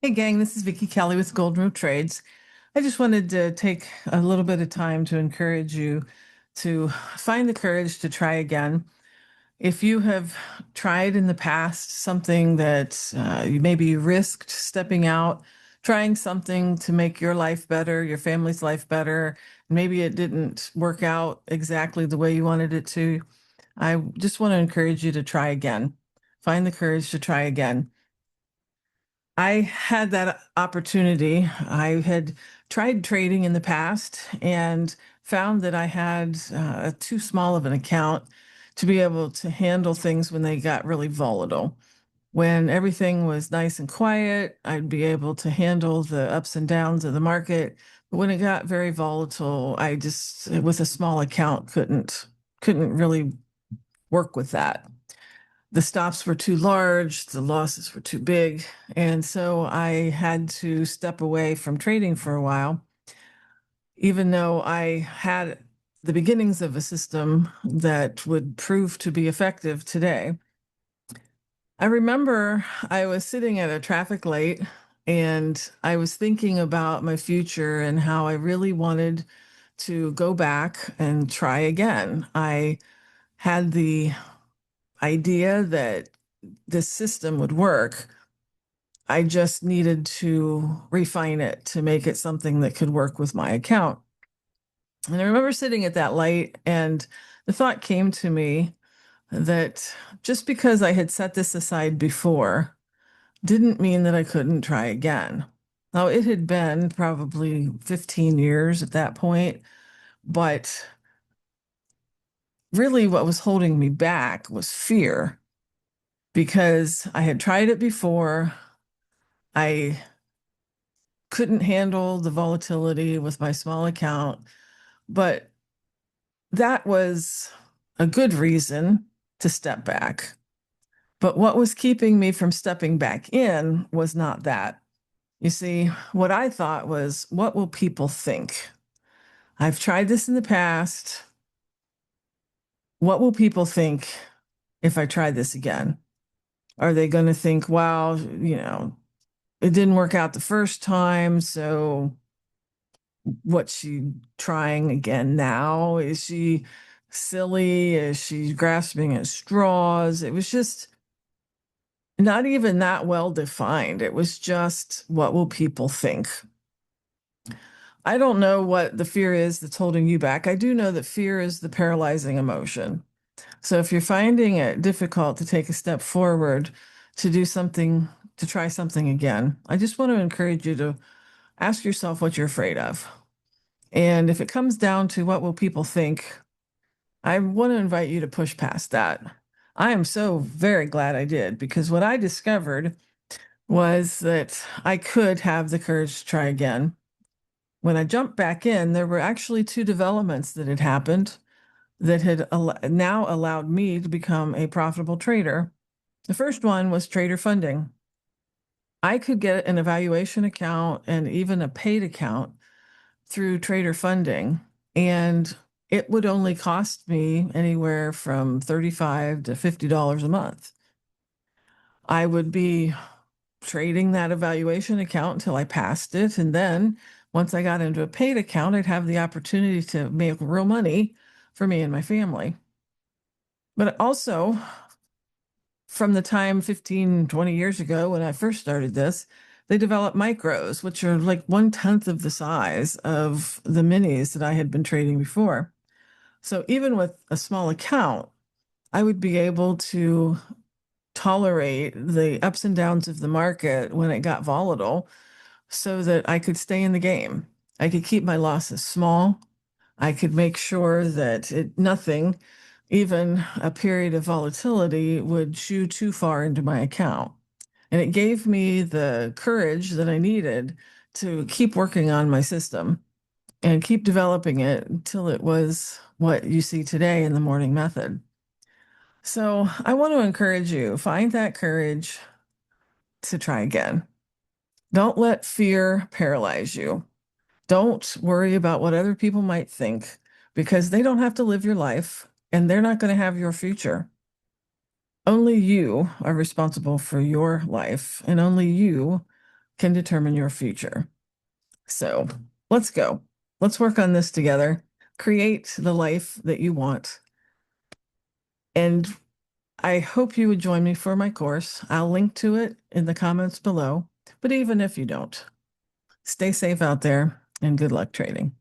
Hey gang, this is Vicki Kelly with Golden Rule Trades. I just wanted to take a little bit of time to encourage you to find the courage to try again. If you have tried in the past something that you maybe risked stepping out, trying something to make your life better, your family's life better, maybe it didn't work out exactly the way you wanted it to, I just want to encourage you to try again. Find the courage to try again. I had that opportunity. I had tried trading in the past and found that I had too small of an account to be able to handle things when they got really volatile. When everything was nice and quiet, I'd be able to handle the ups and downs of the market. But when it got very volatile, I just, with a small account, couldn't really work with that. The stops were too large, the losses were too big. And so I had to step away from trading for a while, even though I had the beginnings of a system that would prove to be effective today. I remember I was sitting at a traffic light and I was thinking about my future and how I really wanted to go back and try again. I had the idea that this system would work. I just needed to refine it to make it something that could work with my account. And I remember sitting at that light, and the thought came to me that just because I had set this aside before didn't mean that I couldn't try again. Now, it had been probably 15 years at that point, but really what was holding me back was fear because I had tried it before. I couldn't handle the volatility with my small account, but that was a good reason to step back. But what was keeping me from stepping back in was not that. You see, what I thought was, what will people think? I've tried this in the past. What will people think if I try this again? Are they going to think, wow, it didn't work out the first time, so what's she trying again now? Is she silly? Is she grasping at straws? It was just not even that well defined. It was just, what will people think? I don't know what the fear is that's holding you back. I do know that fear is the paralyzing emotion. So if you're finding it difficult to take a step forward, to do something, to try something again, I just want to encourage you to ask yourself what you're afraid of. And if it comes down to what will people think, I want to invite you to push past that. I am so very glad I did because what I discovered was that I could have the courage to try again. When I jumped back in, there were actually two developments that had happened that had now allowed me to become a profitable trader. The first one was trader funding. I could get an evaluation account and even a paid account through trader funding, and it would only cost me anywhere from $35 to $50 a month. I would be trading that evaluation account until I passed it. And then once I got into a paid account, I'd have the opportunity to make real money for me and my family. But also, from the time 15, 20 years ago when I first started this, they developed micros, which are like 1/10 of the size of the minis that I had been trading before. So even with a small account, I would be able to tolerate the ups and downs of the market when it got volatile so that I could stay in the game. I could keep my losses small. I could make sure that nothing, even a period of volatility, would chew too far into my account. And it gave me the courage that I needed to keep working on my system and keep developing it until it was what you see today in the morning method. So I want to encourage you, find that courage to try again. Don't let fear paralyze you. Don't worry about what other people might think because they don't have to live your life and they're not going to have your future. Only you are responsible for your life, and only you can determine your future. So let's go. Let's work on this together. Create the life that you want. And I hope you would join me for my course. I'll link to it in the comments below. But even if you don't, stay safe out there and good luck trading.